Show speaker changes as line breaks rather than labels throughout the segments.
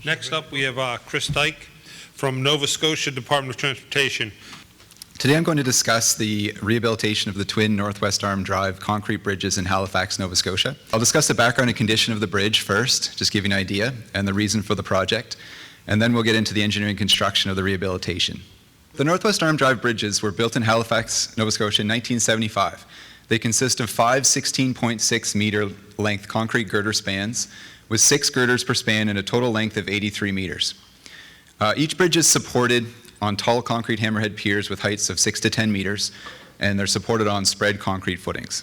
Next up, we have Chris Dyck from Nova Scotia Department of Transportation.
Today I'm going to discuss the rehabilitation of the twin Northwest Arm Drive concrete bridges in Halifax, Nova Scotia. I'll discuss the background and condition of the bridge first, just give you an idea, and the reason for the project, and then we'll get into the engineering construction of the rehabilitation. The Northwest Arm Drive bridges were built in Halifax, Nova Scotia in 1975. They consist of 5 16.6 meter length concrete girder spans with 6 girders per span and a total length of 83 meters. Each bridge is supported on tall concrete hammerhead piers with heights of 6 to 10 meters, and they're supported on spread concrete footings.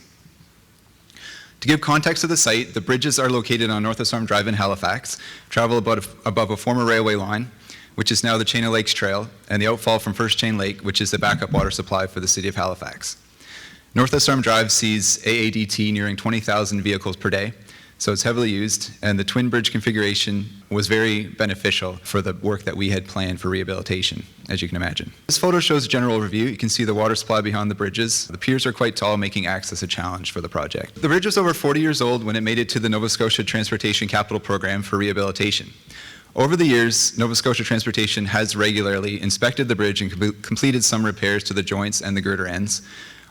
To give context to the site, the bridges are located on Northwest Arm Drive in Halifax, travel above a former railway line, which is now the Chain of Lakes Trail, and the outfall from First Chain Lake, which is the backup water supply for the city of Halifax. Northwest Arm Drive sees AADT nearing 20,000 vehicles per day, so it's heavily used, and the twin bridge configuration was very beneficial for the work that we had planned for rehabilitation, as you can imagine. This photo shows a general overview. You can see the water supply behind the bridges. The piers are quite tall, making access a challenge for the project. The bridge was over 40 years old when it made it to the Nova Scotia Transportation Capital Program for rehabilitation. Over the years, Nova Scotia Transportation has regularly inspected the bridge and completed some repairs to the joints and the girder ends.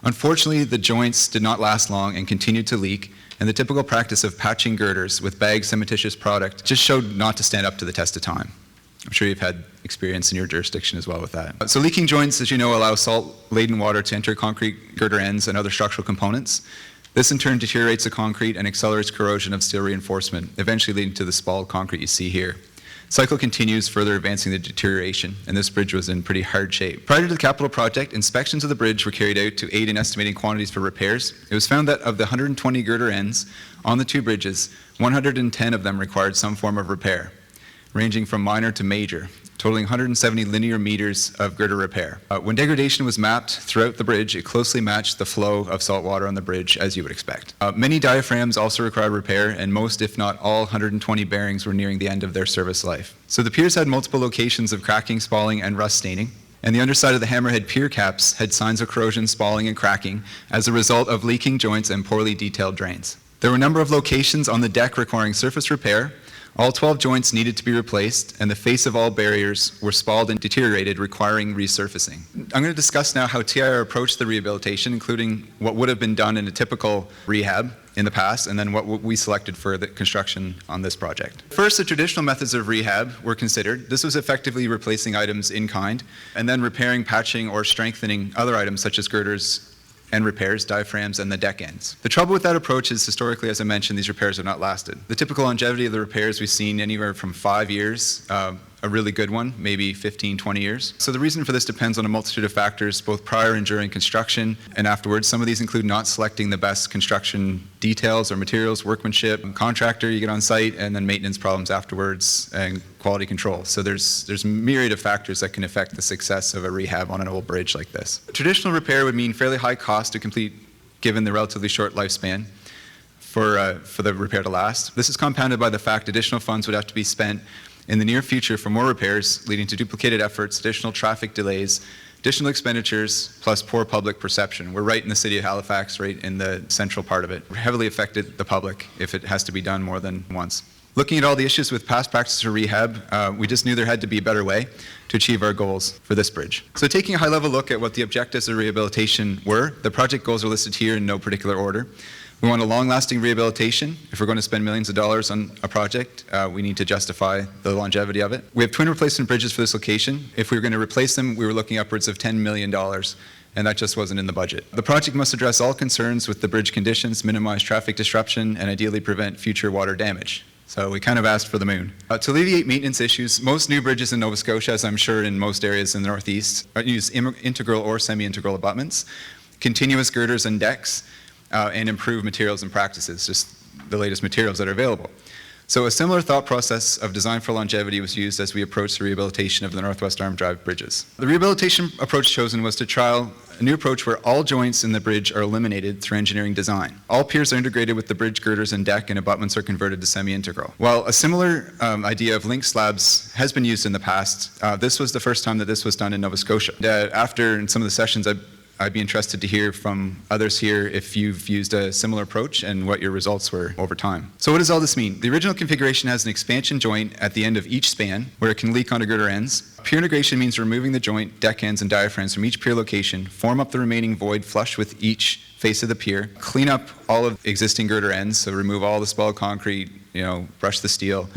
Unfortunately, the joints did not last long and continued to leak, and the typical practice of patching girders with bagged cementitious product just showed not to stand up to the test of time. I'm sure you've had experience in your jurisdiction as well with that. So leaking joints, as you know, allow salt-laden water to enter concrete girder ends and other structural components. This in turn deteriorates the concrete and accelerates corrosion of steel reinforcement, eventually leading to the spalled concrete you see here. Cycle continues, further advancing the deterioration, and this bridge was in pretty hard shape. Prior to the capital project, inspections of the bridge were carried out to aid in estimating quantities for repairs. It was found that of the 120 girder ends on the two bridges, 110 of them required some form of repair, ranging from minor to major, totaling 170 linear meters of girder repair. When degradation was mapped throughout the bridge, it closely matched the flow of salt water on the bridge, as you would expect. Many diaphragms also required repair, and most, if not all, 120 bearings were nearing the end of their service life. So the piers had multiple locations of cracking, spalling, and rust staining, and the underside of the hammerhead pier caps had signs of corrosion, spalling, and cracking as a result of leaking joints and poorly detailed drains. There were a number of locations on the deck requiring surface repair. All 12 joints needed to be replaced, and the face of all barriers were spalled and deteriorated, requiring resurfacing. I'm going to discuss now how TIR approached the rehabilitation, including what would have been done in a typical rehab in the past, and then what we selected for the construction on this project. First, the traditional methods of rehab were considered. This was effectively replacing items in kind, and then repairing, patching, or strengthening other items such as girders and repairs, diaphragms, and the deck ends. The trouble with that approach is, historically, as I mentioned, these repairs have not lasted. The typical longevity of the repairs we've seen anywhere from 5 years, a really good one, maybe 15, 20 years. So the reason for this depends on a multitude of factors, both prior and during construction and afterwards. Some of these include not selecting the best construction details or materials, workmanship, contractor you get on site, and then maintenance problems afterwards, and quality control. So there's a myriad of factors that can affect the success of a rehab on an old bridge like this. Traditional repair would mean fairly high cost to complete given the relatively short lifespan for the repair to last. This is compounded by the fact additional funds would have to be spent in the near future for more repairs, leading to duplicated efforts, additional traffic delays, additional expenditures, plus poor public perception. We're right in the city of Halifax, right in the central part of it. We're heavily affected the public if it has to be done more than once. Looking at all the issues with past practices for rehab, we just knew there had to be a better way to achieve our goals for this bridge. So taking a high-level look at what the objectives of rehabilitation were, the project goals are listed here in no particular order. We want a long-lasting rehabilitation. If we're going to spend millions of dollars on a project, we need to justify the longevity of it. We have twin replacement bridges for this location. If we were going to replace them, we were looking upwards of $10 million, and that just wasn't in the budget. The project must address all concerns with the bridge conditions, minimize traffic disruption, and ideally prevent future water damage. So we kind of asked for the moon. To alleviate maintenance issues, most new bridges in Nova Scotia, as I'm sure in most areas in the Northeast, use integral or semi-integral abutments, continuous girders and decks, and improve materials and practices, just the latest materials that are available. So a similar thought process of design for longevity was used as we approached the rehabilitation of the Northwest Arm Drive bridges. The rehabilitation approach chosen was to trial a new approach where all joints in the bridge are eliminated through engineering design. All piers are integrated with the bridge girders and deck, and abutments are converted to semi-integral. While a similar idea of link slabs has been used in the past, this was the first time that this was done in Nova Scotia. After in some of the sessions I'd be interested to hear from others here if you've used a similar approach and what your results were over time. So what does all this mean? The original configuration has an expansion joint at the end of each span where it can leak onto girder ends. Pier integration means removing the joint, deck ends, and diaphragms from each pier location, form up the remaining void flush with each face of the pier, clean up all of existing girder ends, so remove all the spoiled concrete, brush the steel,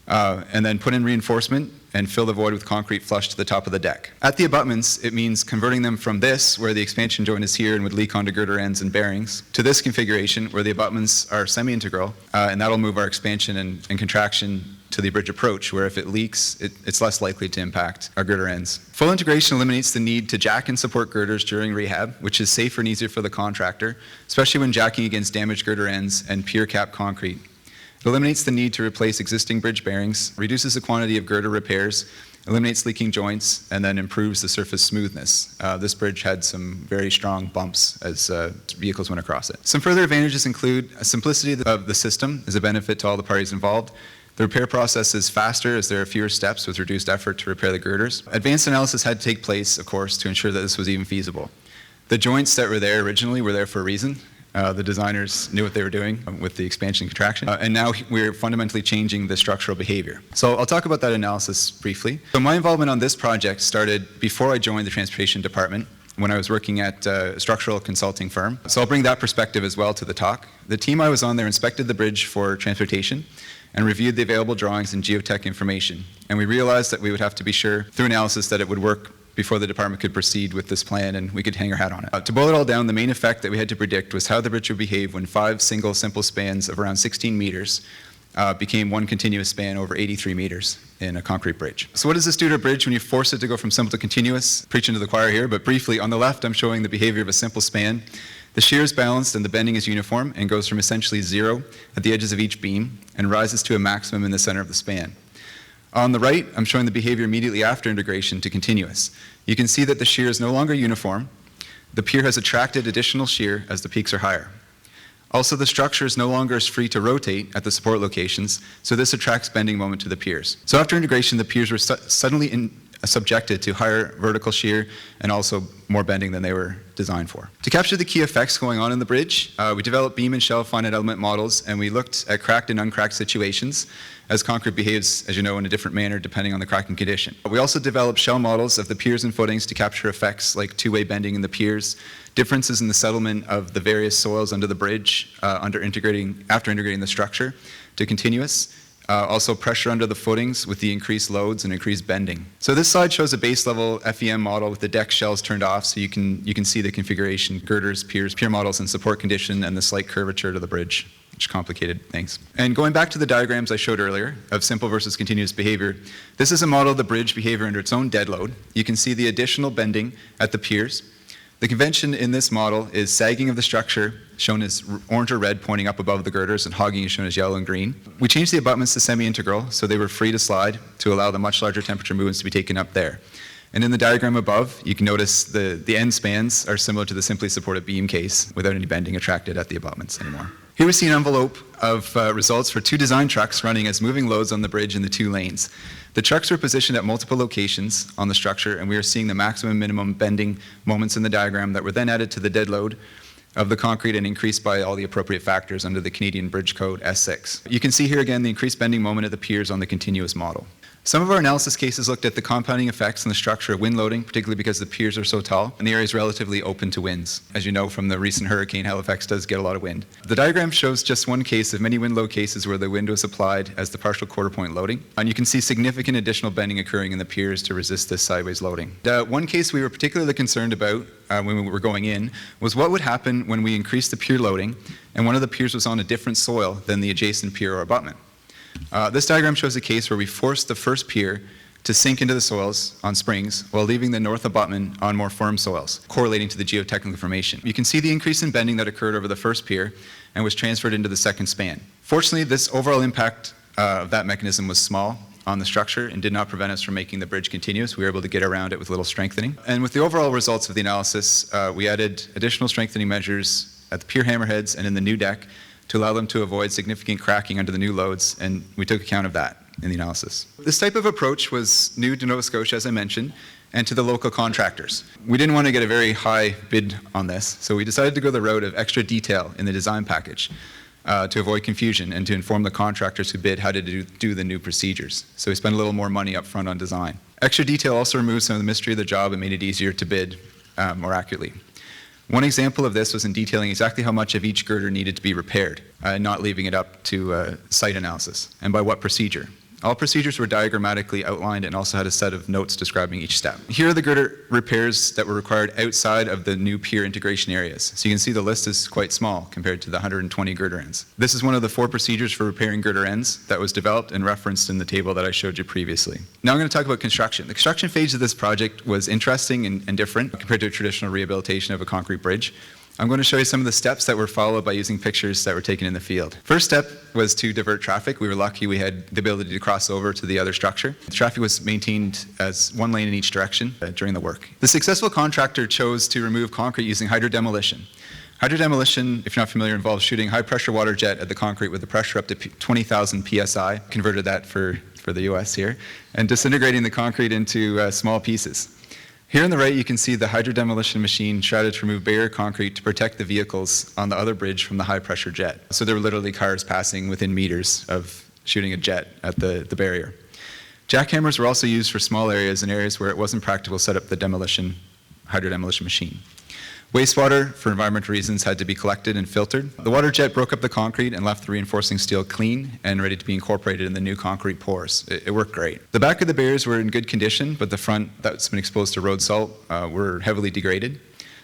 and then put in reinforcement and fill the void with concrete flush to the top of the deck. At the abutments, it means converting them from this, where the expansion joint is here and would leak onto girder ends and bearings, to this configuration, where the abutments are semi-integral, and that'll move our expansion and contraction to the bridge approach, where if it leaks, it's less likely to impact our girder ends. Full integration eliminates the need to jack and support girders during rehab, which is safer and easier for the contractor, especially when jacking against damaged girder ends and pier cap concrete. It eliminates the need to replace existing bridge bearings, reduces the quantity of girder repairs, eliminates leaking joints, and then improves the surface smoothness. This bridge had some very strong bumps as vehicles went across it. Some further advantages include a simplicity of the system is a benefit to all the parties involved. The repair process is faster as there are fewer steps with reduced effort to repair the girders. Advanced analysis had to take place, of course, to ensure that this was even feasible. The joints that were there originally were there for a reason. The designers knew what they were doing with the expansion and contraction, and now we're fundamentally changing the structural behavior. So I'll talk about that analysis briefly. So my involvement on this project started before I joined the transportation department, when I was working at a structural consulting firm. So I'll bring that perspective as well to the talk. The team I was on there inspected the bridge for transportation and reviewed the available drawings and geotech information. And we realized that we would have to be sure through analysis that it would work before the department could proceed with this plan and we could hang our hat on it. To boil it all down, the main effect that we had to predict was how the bridge would behave when 5 single simple spans of around 16 meters became one continuous span over 83 meters in a concrete bridge. So what does this do to a bridge when you force it to go from simple to continuous? Preaching to the choir here, but briefly, on the left I'm showing the behavior of a simple span. The shear is balanced and the bending is uniform and goes from essentially 0 at the edges of each beam and rises to a maximum in the center of the span. On the right, I'm showing the behavior immediately after integration to continuous. You can see that the shear is no longer uniform. The pier has attracted additional shear as the peaks are higher. Also, the structure is no longer as free to rotate at the support locations, so this attracts bending moment to the piers. So after integration, the piers were suddenly subjected to higher vertical shear and also more bending than they were designed for. To capture the key effects going on in the bridge, we developed beam and shell finite element models, and we looked at cracked and uncracked situations as concrete behaves, as you know, in a different manner depending on the cracking condition. We also developed shell models of the piers and footings to capture effects like two-way bending in the piers, differences in the settlement of the various soils under the bridge after integrating the structure to continuous, also pressure under the footings with the increased loads and increased bending. So this slide shows a base level FEM model with the deck shells turned off, so you can see the configuration, girders, piers, pier models and support condition, and the slight curvature to the bridge, which complicated things. And going back to the diagrams I showed earlier of simple versus continuous behavior, this is a model of the bridge behavior under its own dead load. You can see the additional bending at the piers. The convention in this model is sagging of the structure, shown as orange or red, pointing up above the girders, and hogging is shown as yellow and green. We changed the abutments to semi-integral, so they were free to slide to allow the much larger temperature movements to be taken up there. And in the diagram above, you can notice the end spans are similar to the simply supported beam case without any bending attracted at the abutments anymore. Here we see an envelope of results for 2 design trucks running as moving loads on the bridge in the 2 lanes. The trucks were positioned at multiple locations on the structure, and we are seeing the maximum and minimum bending moments in the diagram that were then added to the dead load of the concrete and increased by all the appropriate factors under the Canadian Bridge Code S6. You can see here again the increased bending moment at the piers on the continuous model. Some of our analysis cases looked at the compounding effects on the structure of wind loading, particularly because the piers are so tall and the area is relatively open to winds. As you know from the recent hurricane, Halifax does get a lot of wind. The diagram shows just one case of many wind load cases where the wind was applied as the partial quarter point loading, and you can see significant additional bending occurring in the piers to resist this sideways loading. The one case we were particularly concerned about when we were going in was what would happen when we increased the pier loading and one of the piers was on a different soil than the adjacent pier or abutment. This diagram shows a case where we forced the first pier to sink into the soils on springs while leaving the north abutment on more firm soils, correlating to the geotechnical information. You can see the increase in bending that occurred over the first pier and was transferred into the second span. Fortunately, this overall impact of that mechanism was small on the structure and did not prevent us from making the bridge continuous. We were able to get around it with little strengthening. And with the overall results of the analysis, we added additional strengthening measures at the pier hammerheads and in the new deck to allow them to avoid significant cracking under the new loads, and we took account of that. in the analysis. This type of approach was new to Nova Scotia, as I mentioned, and to the local contractors. We didn't want to get a very high bid on this, so we decided to go the route of extra detail in the design package to avoid confusion and to inform the contractors who bid how to do the new procedures. So we spent a little more money up front on design. Extra detail also removed some of the mystery of the job and made it easier to bid more accurately. One example of this was in detailing exactly how much of each girder needed to be repaired, not leaving it up to site analysis, and by what procedure. All procedures were diagrammatically outlined and also had a set of notes describing each step. Here are the girder repairs that were required outside of the new Pier Integration areas. So you can see the list is quite small compared to the 120 girder ends. This is one of the 4 procedures for repairing girder ends that was developed and referenced in the table that I showed you previously. Now I'm going to talk about construction. The construction phase of this project was interesting and different compared to a traditional rehabilitation of a concrete bridge. I'm going to show you some of the steps that were followed by using pictures that were taken in the field. First step was to divert traffic. We were lucky we had the ability to cross over to the other structure. The traffic was maintained as 1 lane in each direction during the work. The successful contractor chose to remove concrete using hydrodemolition. Hydrodemolition, if you're not familiar, involves shooting high pressure water jet at the concrete with a pressure up to 20,000 psi, converted that for the US here, and disintegrating the concrete into small pieces. Here on the right, you can see the hydrodemolition machine shrouded to remove barrier concrete to protect the vehicles on the other bridge from the high-pressure jet. So there were literally cars passing within meters of shooting a jet at the barrier. Jackhammers were also used for small areas and areas where it wasn't practical to set up the hydrodemolition machine. Wastewater, for environmental reasons, had to be collected and filtered. The water jet broke up the concrete and left the reinforcing steel clean and ready to be incorporated in the new concrete pours. It worked great. The back of the barriers were in good condition, but the front that's been exposed to road salt were heavily degraded.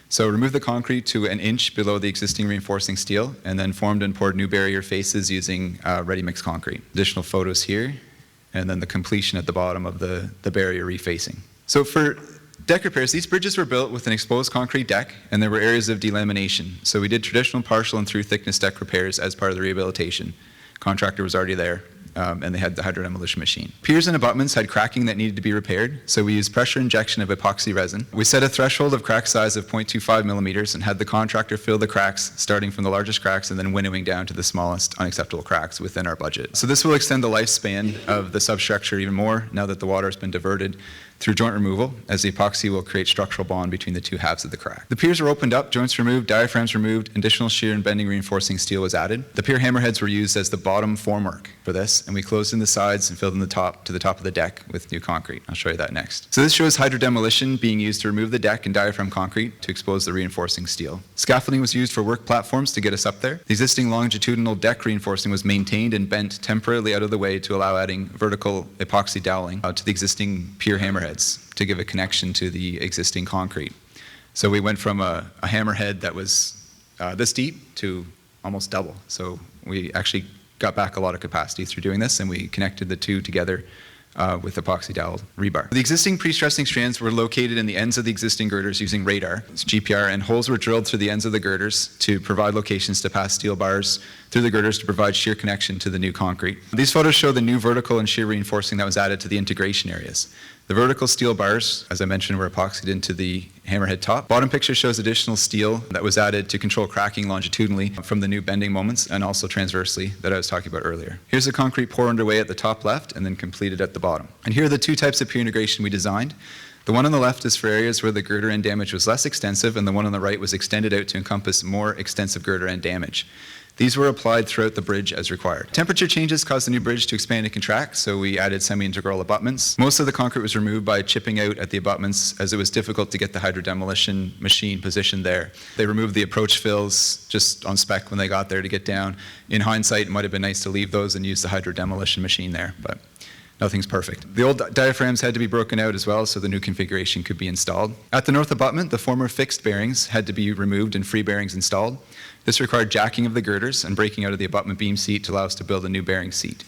So remove the concrete to 1 inch below the existing reinforcing steel and then formed and poured new barrier faces using ready-mix concrete. Additional photos here, and then the completion at the bottom of the barrier refacing. So for deck repairs, these bridges were built with an exposed concrete deck, and there were areas of delamination. So we did traditional partial and through thickness deck repairs as part of the rehabilitation. Contractor was already there, and they had the hydrodemolition machine. Piers and abutments had cracking that needed to be repaired, so we used pressure injection of epoxy resin. We set a threshold of crack size of 0.25 millimeters and had the contractor fill the cracks, starting from the largest cracks and then winnowing down to the smallest unacceptable cracks within our budget. So this will extend the lifespan of the substructure even more now that the water has been diverted through joint removal, as the epoxy will create structural bond between the 2 halves of the crack. The piers were opened up, joints removed, diaphragms removed, additional shear and bending reinforcing steel was added. The pier hammerheads were used as the bottom formwork for this, and we closed in the sides and filled in the top to the top of the deck with new concrete. I'll show you that next. So this shows hydrodemolition being used to remove the deck and diaphragm concrete to expose the reinforcing steel. Scaffolding was used for work platforms to get us up there. The existing longitudinal deck reinforcing was maintained and bent temporarily out of the way to allow adding vertical epoxy doweling to the existing pier hammerheads to give a connection to the existing concrete. So we went from a hammerhead that was this deep to almost double. So we actually got back a lot of capacity through doing this, and we connected the 2 together with epoxy dowel rebar. The existing pre-stressing strands were located in the ends of the existing girders using radar, it's GPR, and holes were drilled through the ends of the girders to provide locations to pass steel bars through the girders to provide shear connection to the new concrete. These photos show the new vertical and shear reinforcing that was added to the integration areas. The vertical steel bars, as I mentioned, were epoxied into the hammerhead top. Bottom picture shows additional steel that was added to control cracking longitudinally from the new bending moments and also transversely that I was talking about earlier. Here's the concrete pour underway at the top left and then completed at the bottom. And here are the 2 types of pier integration we designed. The one on the left is for areas where the girder end damage was less extensive, and the one on the right was extended out to encompass more extensive girder end damage. These were applied throughout the bridge as required. Temperature changes caused the new bridge to expand and contract, so we added semi-integral abutments. Most of the concrete was removed by chipping out at the abutments, as it was difficult to get the hydrodemolition machine positioned there. They removed the approach fills just on spec when they got there to get down. In hindsight, it might have been nice to leave those and use the hydrodemolition machine there, but nothing's perfect. The old diaphragms had to be broken out as well so the new configuration could be installed. At the north abutment, the former fixed bearings had to be removed and free bearings installed. This required jacking of the girders and breaking out of the abutment beam seat to allow us to build a new bearing seat.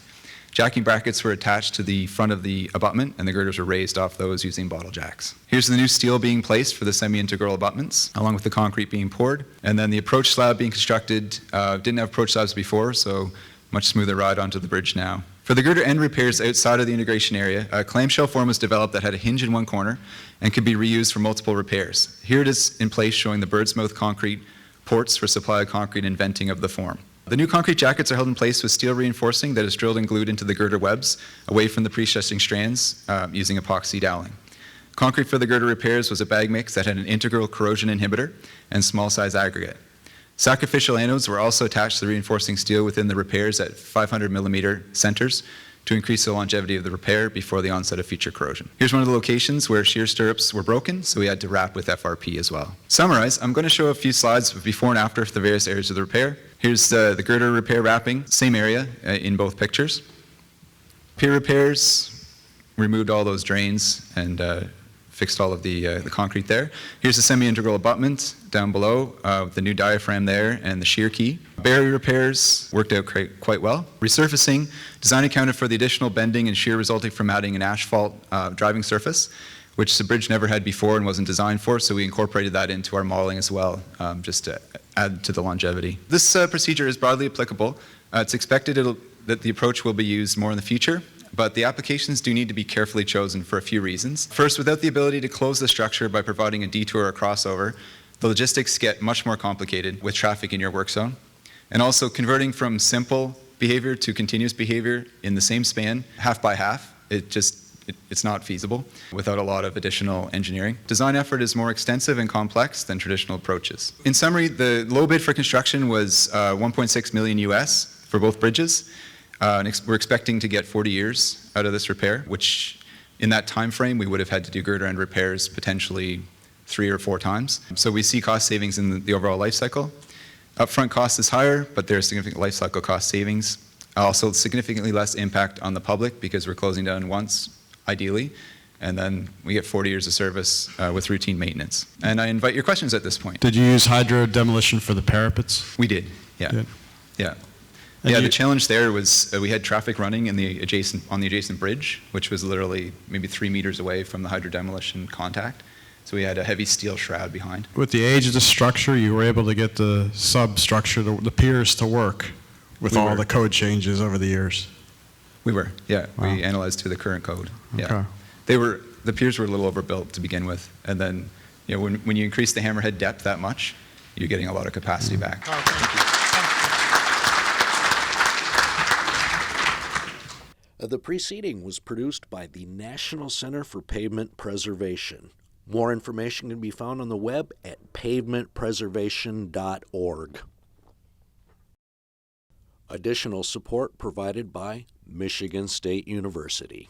Jacking brackets were attached to the front of the abutment, and the girders were raised off those using bottle jacks. Here's the new steel being placed for the semi-integral abutments, along with the concrete being poured. And then the approach slab being constructed. Didn't have approach slabs before, so much smoother ride onto the bridge now. For the girder end repairs outside of the integration area, a clamshell form was developed that had a hinge in one corner and could be reused for multiple repairs. Here it is in place showing the bird's mouth concrete ports for supply of concrete and venting of the form. The new concrete jackets are held in place with steel reinforcing that is drilled and glued into the girder webs away from the pre-stressing strands using epoxy doweling. Concrete for the girder repairs was a bag mix that had an integral corrosion inhibitor and small size aggregate. Sacrificial anodes were also attached to the reinforcing steel within the repairs at 500 millimeter centers to increase the longevity of the repair before the onset of future corrosion. Here's one of the locations where shear stirrups were broken, so we had to wrap with FRP as well. Summarize, I'm going to show a few slides of before and after for the various areas of the repair. Here's the girder repair wrapping, same area in both pictures. Pier repairs, removed all those drains and fixed all of the concrete there. Here's the semi-integral abutment down below, the new diaphragm there and the shear key. Barrier repairs worked out quite well. Resurfacing, design accounted for the additional bending and shear resulting from adding an asphalt driving surface, which the bridge never had before and wasn't designed for, so we incorporated that into our modeling as well, just to add to the longevity. This procedure is broadly applicable. It's expected that the approach will be used more in the future, but the applications do need to be carefully chosen for a few reasons. First, without the ability to close the structure by providing a detour or crossover, the logistics get much more complicated with traffic in your work zone. And also, converting from simple behavior to continuous behavior in the same span, half by half, it's not feasible without a lot of additional engineering. Design effort is more extensive and complex than traditional approaches. In summary, the low bid for construction was 1.6 million US for both bridges. We're expecting to get 40 years out of this repair, which in that time frame we would have had to do girder end repairs potentially 3 or 4 times. So we see cost savings in the overall life cycle. Upfront cost is higher, but there are significant life cycle cost savings. Also significantly less impact on the public because we're closing down once, ideally, and then we get 40 years of service with routine maintenance. And I invite your questions at this point.
Did you use hydro demolition for the parapets?
We did, yeah.
Good.
Yeah.
And
Yeah, the challenge there was we had traffic running on the adjacent bridge, which was literally maybe 3 meters away from the hydro demolition contact. So we had a heavy steel shroud behind.
With the age of the structure, you were able to get the substructure, the piers to work with all the code changes over the years.
We were, yeah.
Wow.
We analyzed to the current code. Yeah.
Okay.
The piers were a little overbuilt to begin with, and then when you increase the hammerhead depth that much, you're getting a lot of capacity back.
The preceding was produced by the National Center for Pavement Preservation. More information can be found on the web at pavementpreservation.org. Additional support provided by Michigan State University.